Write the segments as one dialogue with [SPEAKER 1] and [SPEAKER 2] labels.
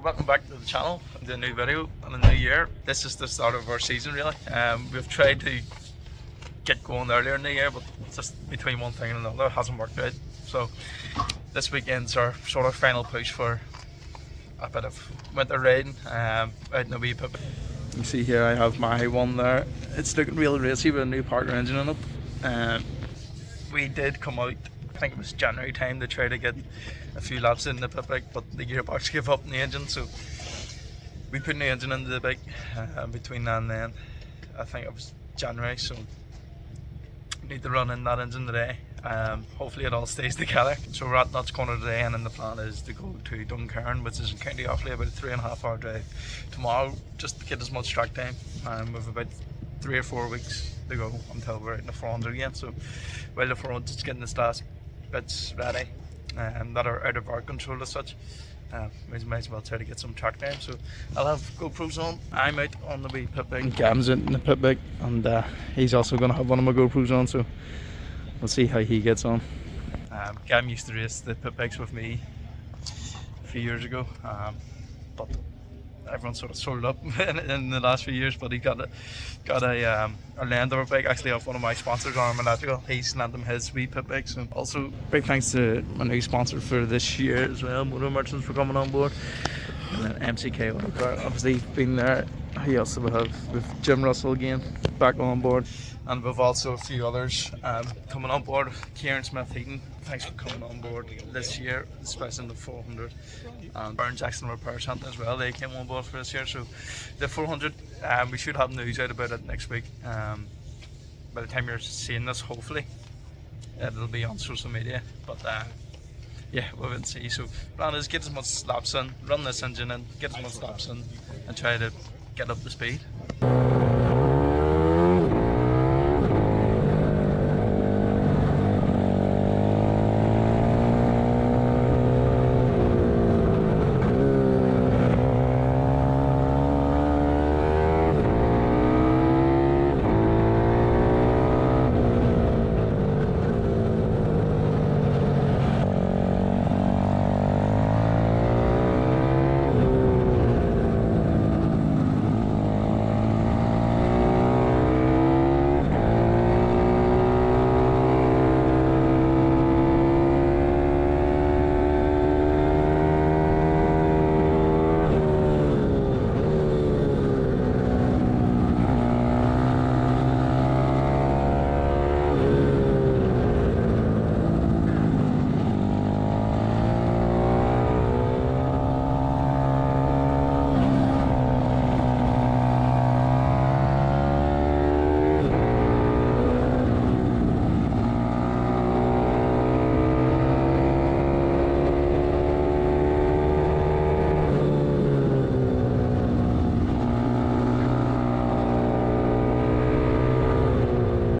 [SPEAKER 1] welcome back to the channel, the new video and the new year. This is the start of our season really. We've tried to get going earlier in the year, but just between one thing and another it hasn't worked out. So this weekend's our sort of final push for a bit of winter riding out in the wee pit. You see here I have my one there. It's looking real racy with a new Parker engine in it. We did come out, I think it was January time, to try to get a few laps in the pit bike, but the gearbox gave up in the engine, so we put the engine into the bike between now and then. I think it was January, so need to run in that engine today. Hopefully it all stays together. So we're at Nuts Corner today, and then the plan is to go to Duncairn, which is in County Offaly, about a 3.5 hour drive tomorrow, just to get as much track time. We've about 3 or 4 weeks to go until we're out in the 400 again. So while the 400 is getting the last bits ready that are out of our control as such, we might as well try to get some track time. So I'll have GoPros on. I'm out on the wee pit bike. Gam's out in the pit bike, and he's also going to have one of my GoPros on, so we'll see how he gets on. Gam used to race the pit bikes with me a few years ago, but everyone sort of sorted up in the last few years. But he got a Land Rover bike, actually off one of my sponsors, Arm Electrical. He's lent him his wee pit bike. So also big thanks to my new sponsor for this year as well, Motor Merchants, for coming on board. And then MCK Autocar, obviously been there. He also will have with Jim Russell again back on board, and we've also a few others coming on board. Kieran Smith Heaton, thanks for coming on board this year, especially in the 400, and Burn Jackson Repair Centre as well. They came on board for this year. So the 400, we should have news out about it next week. By the time you're seeing this, hopefully it'll be on social media, but yeah, we'll wait and see. So plan is get as much laps in, run this engine in, get as much laps in, and try to get up to speed.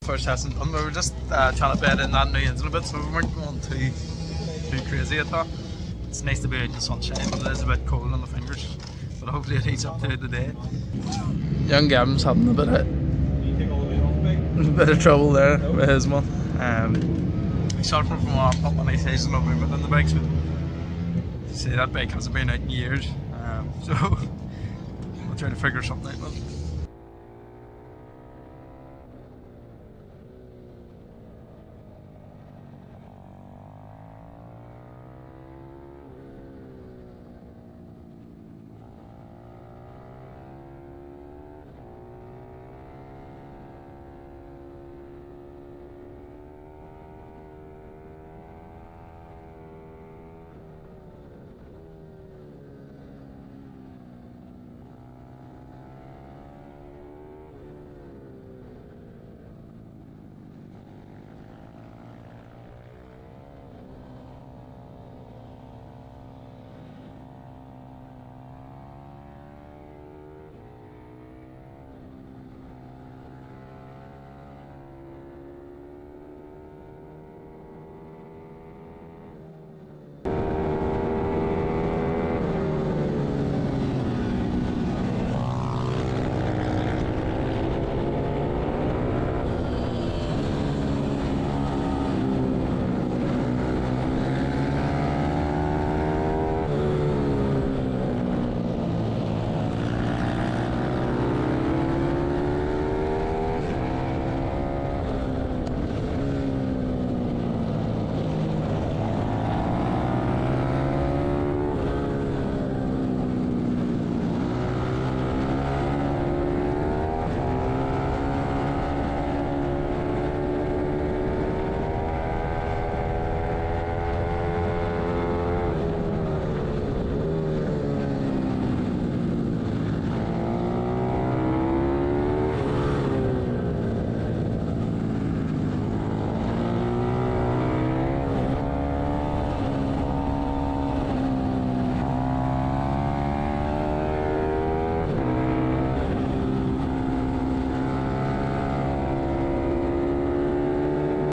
[SPEAKER 1] First testing done. We were just trying to bed in that new engine a bit, so we weren't going too crazy at that. It's nice to be out in the sunshine, but it is a bit cold on the fingers. But hopefully it heats up through the day. Young Gavin's having a bit of trouble there with his one. He suffered from arm pump, and he says no movement on the bike. So you see, that bike hasn't been out in years. So we'll try to figure something out with it.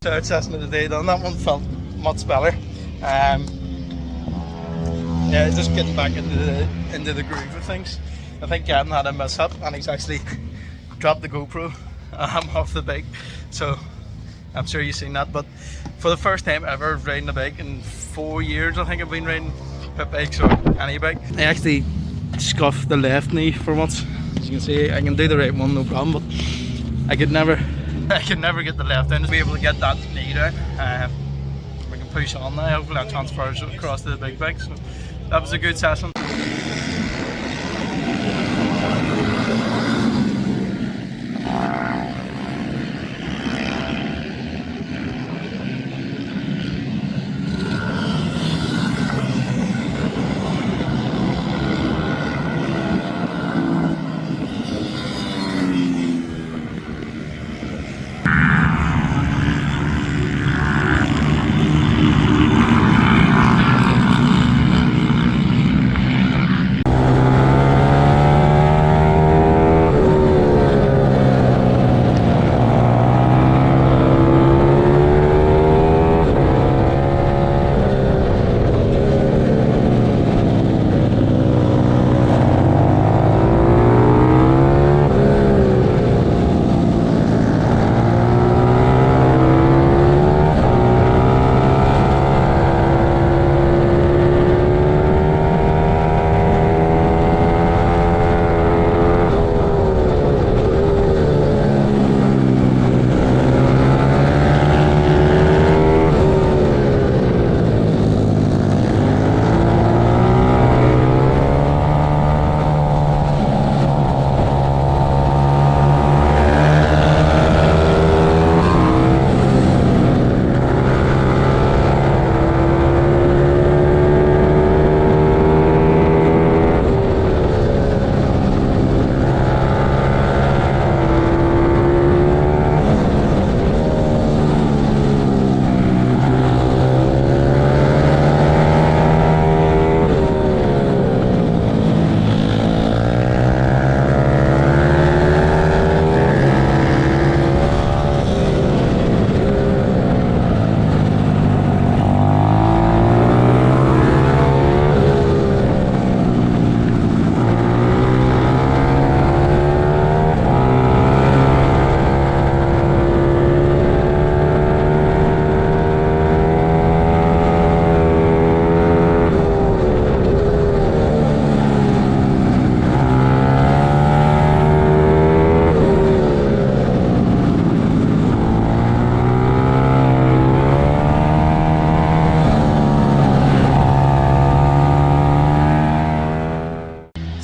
[SPEAKER 1] Third session of the day done. That one felt much better. Yeah, just getting back into the groove of things. I think Gavin had a mishap and he's actually dropped the GoPro off the bike. So I'm sure you've seen that. But for the first time ever riding a bike in 4 years, I think I've been riding pit bikes or any bike, I actually scuffed the left knee for once. As you can see, I can do the right one no problem, but I could never get the left in. To be able to get that knee down, we can push on now. Hopefully that transfers across to the big bike. So that was a good session.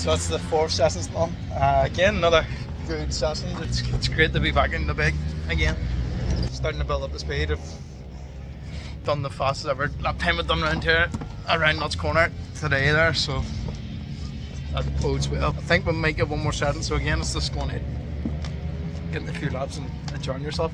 [SPEAKER 1] So that's the 4th session done. Again, another good session. It's great to be back in the big again. Starting to build up the speed. I've done the fastest ever lap time I've done around here, around Nuts Corner today there, so that bodes well. I think we might get one more session, so again it's just going out, getting a few laps and enjoying yourself.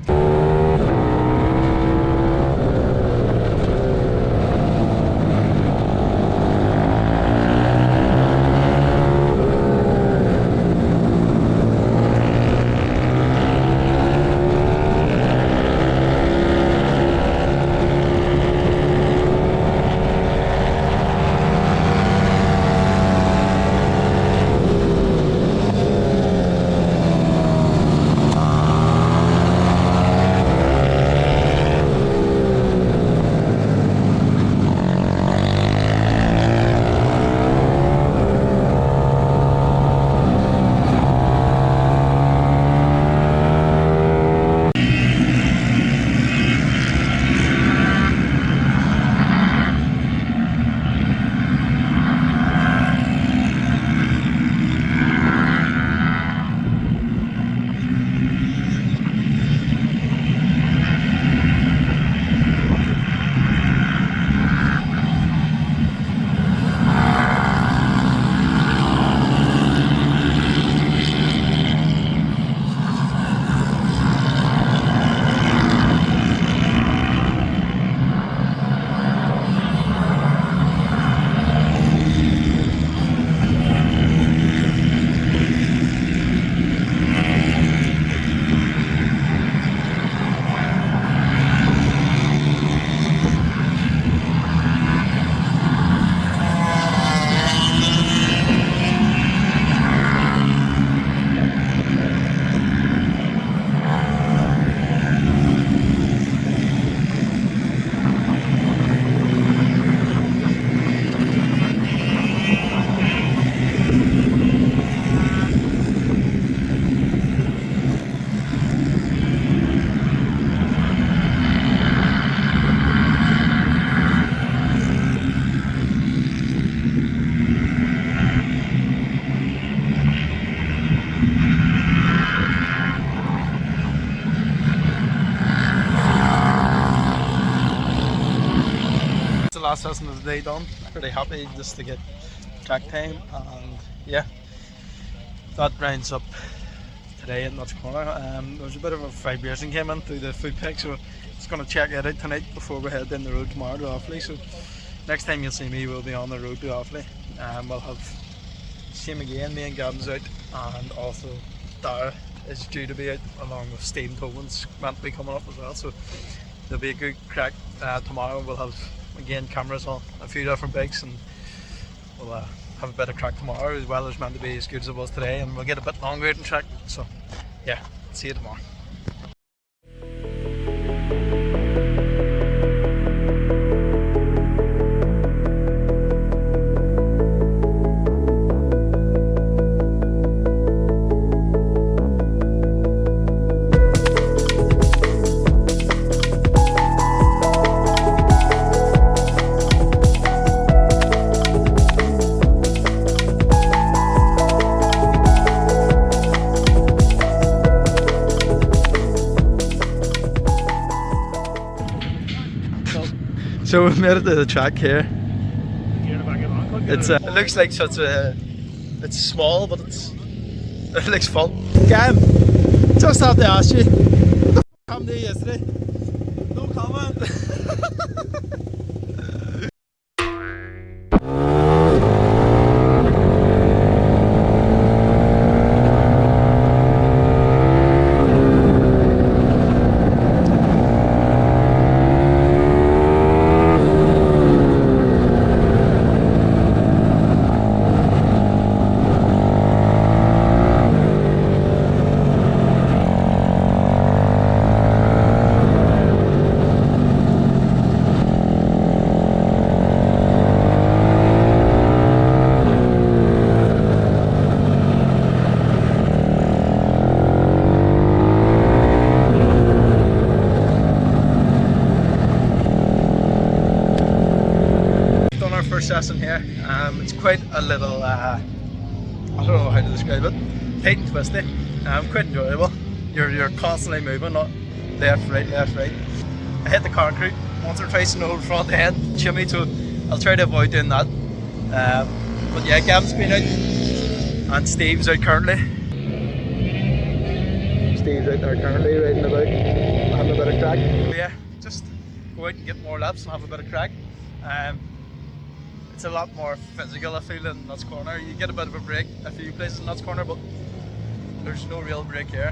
[SPEAKER 1] processing of the day done. Pretty happy just to get track time, and yeah, that rounds up today in Nuts Corner. There was a bit of a vibration came in through the food pick, so just going to check it out tonight before we head down the road tomorrow to Offaly. So next time you'll see me, we'll be on the road to Offaly. We'll have same again, me and Gavin's out, and also Dara is due to be out along with Stephen Tobin's meant to be coming up as well. So there'll be a good crack tomorrow. We'll have again cameras on a few different bikes, and we'll have a bit of crack tomorrow. As well as meant to be as good as it was today, and we'll get a bit longer out in track. So yeah, see you tomorrow. So we've made it to the track here. It's it looks like such a, it's small, but it looks fun. Gam, just have to ask you, what the f happened to you yesterday? No comment. Session here. It's quite a little, I don't know how to describe it, tight and twisty, quite enjoyable. You're constantly moving, not left, right, left, right. I hit the concrete once or twice in the whole front end, shimmy, so I'll try to avoid doing that. But yeah, Gavin's been out, and Steve's out currently. Steve's out there currently, riding about, having a bit of crack. But yeah, just go out and get more laps and have a bit of crack. It's a lot more physical, I feel, in Nuts Corner. You get a bit of a break a few places in Nuts Corner, but there's no real break here.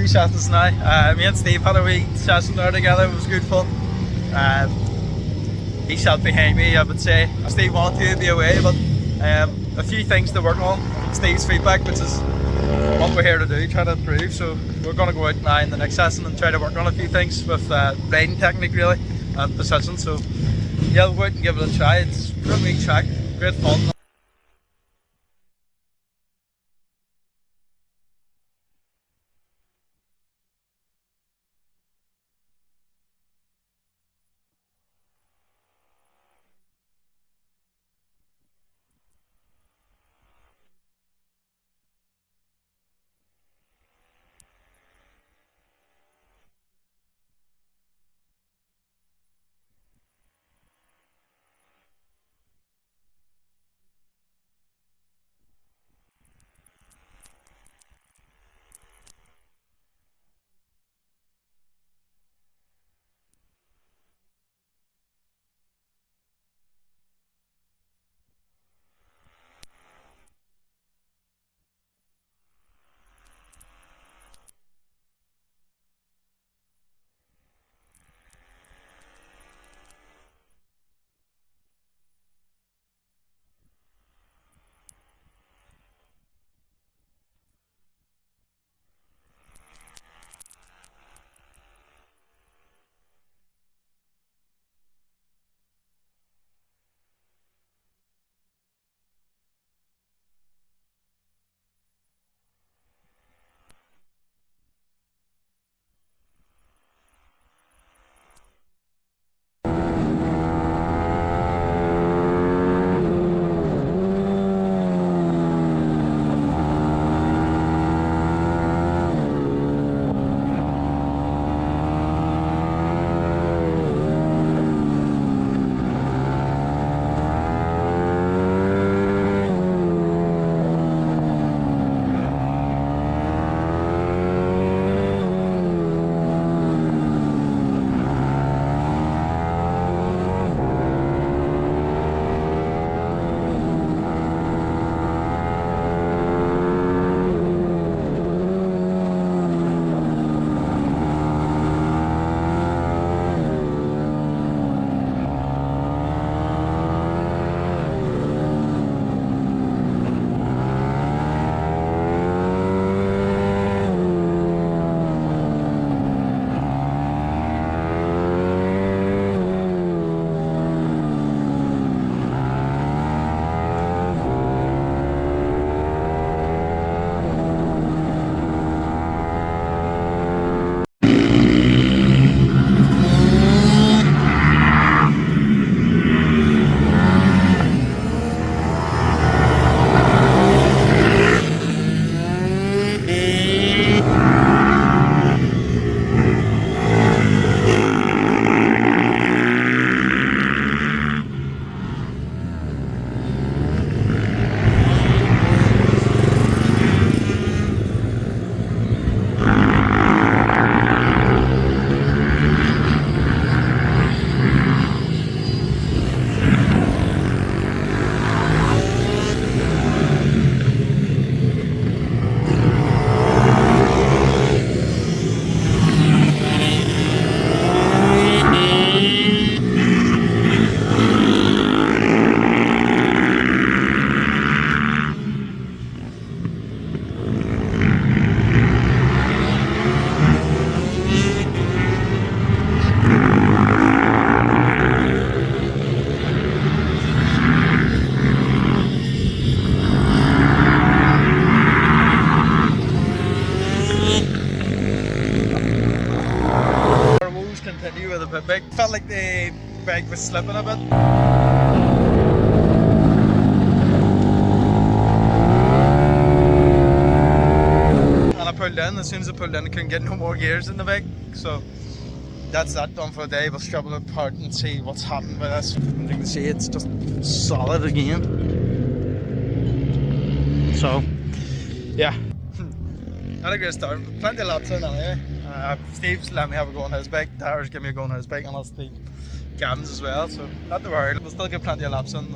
[SPEAKER 1] few sessions now. Me and Steve had a wee session there together. It was good fun. He sat behind me, I would say. Steve wanted to be away, but a few things to work on. Steve's feedback, which is what we're here to do, try to improve. So we're going to go out now in the next session and try to work on a few things with riding technique really and precision. So yeah, we'll go out and give it a try. It's a real neat track, great fun. big. Felt like the bike was slipping a bit. And I pulled in. As soon as I pulled in, I couldn't get no more gears in the bike. So that's that done for the day. We'll strip it apart and see what's happened with this. As you can see, it's just solid again. So yeah, had a great start. Plenty of laps in anyway. Steve's let me have a go on his bike. Dar's give me a go on his bike, and I'll Steve Gavin's as well. So not to worry, we'll still get plenty of laps in.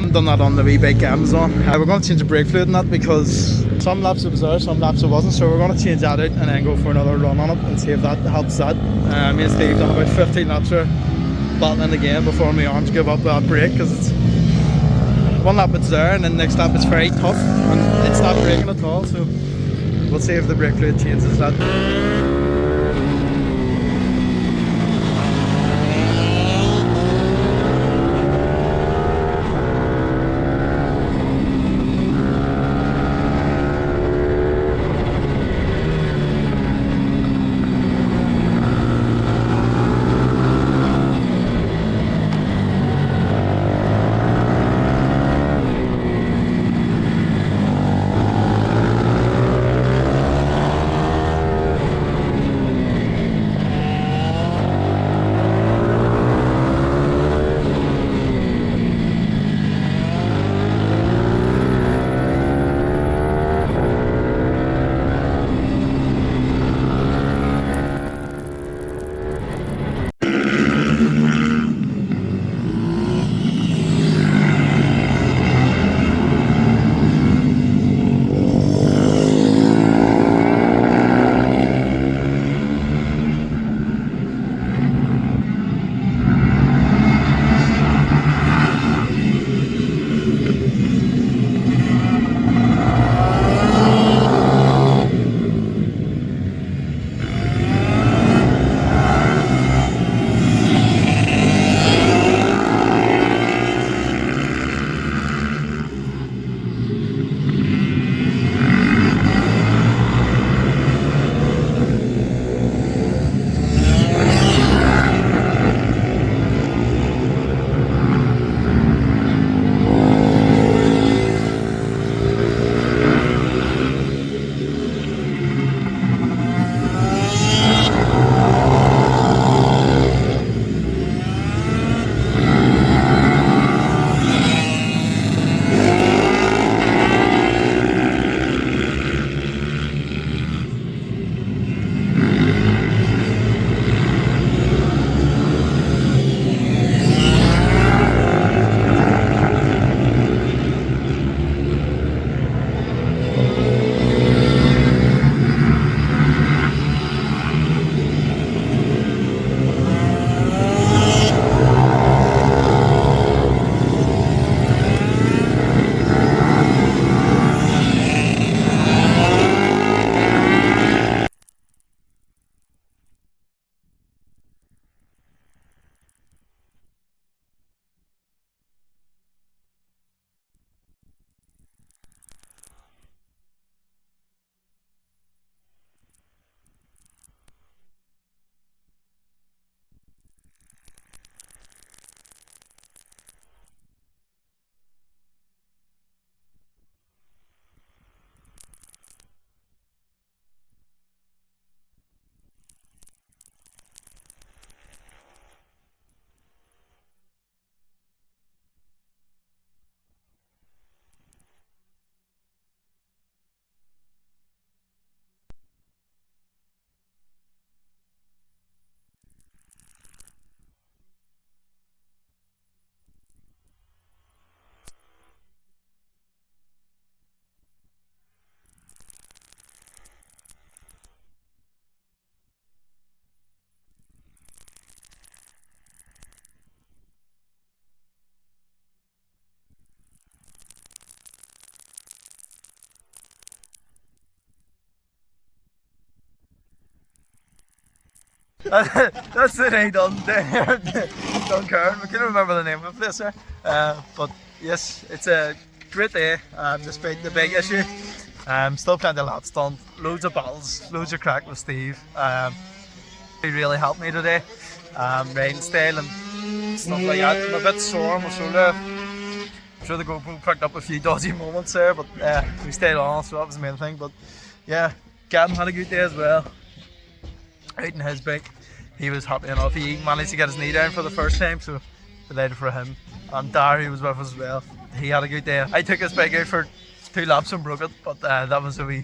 [SPEAKER 2] haven't done that on the wee bike Amazon. We're going to change the brake fluid in that because some laps it was there, some laps it wasn't. So we're going to change that out and then go for another run on it and see if that helps that. Me and Steve done about 15 laps there, battling again before my arms give up that brake, because it's one lap it's there and then next lap it's very tough and it's not braking at all. So we'll see if the brake fluid changes that.
[SPEAKER 1] That's the thing done there. Dunkirk. I can't remember the name of the place there. But yes, it's a great day despite the big issue. Still plenty of laps done, loads of battles, loads of crack with Steve. He really helped me today. Rain style and stuff like that. I'm a bit sore on my shoulder. I'm sure the GoPro picked up a few dodgy moments there, but we stayed on, so that was the main thing. But yeah, Gavin had a good day as well. Out in his bike, he was happy enough. He managed to get his knee down for the first time, so delighted for him. And Darry was with us as well. He had a good day. I took his bike out for 2 laps and broke it, but that was a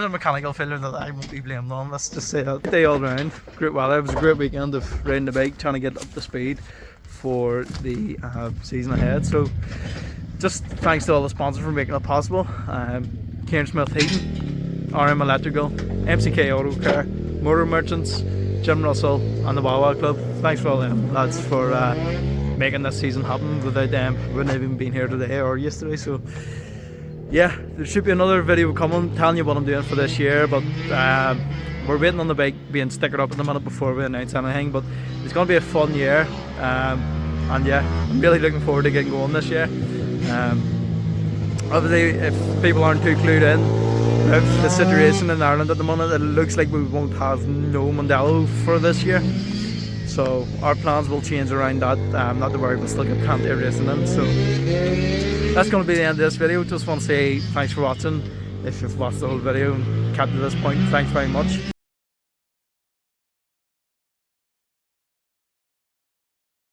[SPEAKER 1] mechanical failure that I won't be blamed on. Let's just say that. Day all round, great weather. It was a great weekend of riding the bike, trying to get up to speed.
[SPEAKER 2] for the season ahead. So just thanks to all the sponsors for making it possible. Kieran Smith Heating, RM Electrical, MCK Auto Care, Motor Merchants, Jim Russell and the Wawa Club. Thanks for all them lads for making this season happen. Without them we wouldn't have even been here today or yesterday. So yeah, there should be another video coming telling you what I'm doing for this year, but we're waiting on the bike being stickered up at the minute before we announce anything. But it's going to be a fun year, and yeah, I'm really looking forward to getting going this year. Obviously, if people aren't too clued in with the situation in Ireland at the moment, it looks like we won't have no Mondello for this year. So our plans will change around that. Not to worry, we'll still get plenty of racing in. So that's going to be the end of this video. Just want to say thanks for watching. If you've watched the whole video and kept to this point, thanks very much.